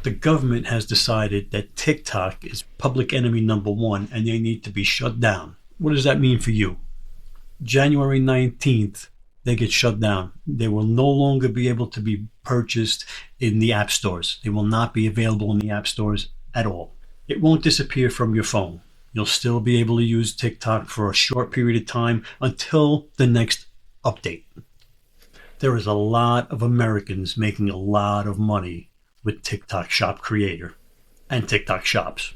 The government has decided that TikTok is public enemy number one and they need to be shut down. What does that mean for you? January 19th, they get shut down. They will no longer be able to be purchased in the app stores. They will not be available in the app stores at all. It won't disappear from your phone. You'll still be able to use TikTok for a short period of time until the next update. There is a lot of Americans making a lot of money with TikTok Shop Creator and TikTok Shops.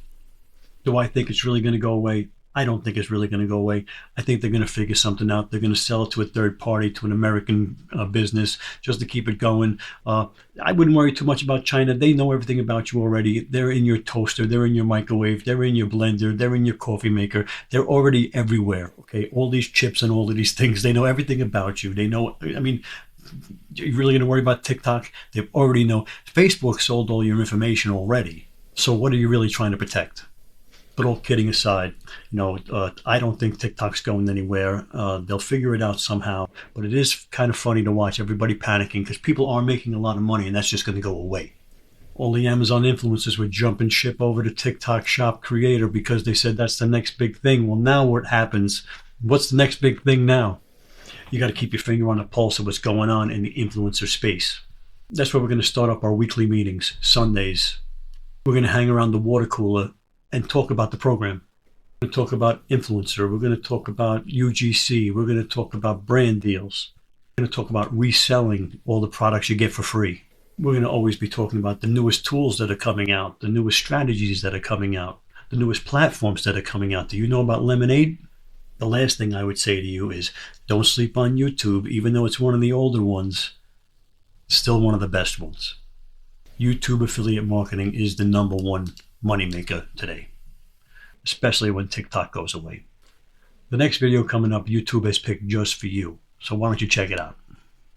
Do I think it's really going to go away? I don't think it's really going to go away. I think they're going to figure something out. They're going to sell it to a third party, to an American business, just to keep it going. I wouldn't worry too much about China. They know everything about you already. They're in your toaster. They're in your microwave. They're in your blender. They're in your coffee maker. They're already everywhere. Okay, all these chips and all of these things. They know everything about you. They know. I mean, you're really going to worry about TikTok? They already know. Facebook sold all your information already. So what are you really trying to protect? But all kidding aside, I don't think TikTok's going anywhere. They'll figure it out somehow. But it is kind of funny to watch everybody panicking because people are making a lot of money and that's just going to go away. All the Amazon influencers would jump and ship over to TikTok Shop Creator because they said that's the next big thing. Well, now what happens? What's the next big thing now? You got to keep your finger on the pulse of what's going on in the influencer space. That's where we're going to start up our weekly meetings, Sundays. We're going to hang around the water cooler and talk about the program. We're going to talk about influencer. We're going to talk about UGC. We're going to talk about brand deals. We're going to talk about reselling all the products you get for free. We're going to always be talking about the newest tools that are coming out, the newest strategies that are coming out, the newest platforms that are coming out. Do you know about Lemonade? The last thing I would say to you is don't sleep on YouTube, even though it's one of the older ones, still one of the best ones. YouTube affiliate marketing is the number one moneymaker today, especially when TikTok goes away. The next video coming up, YouTube has picked just for you. So why don't you check it out?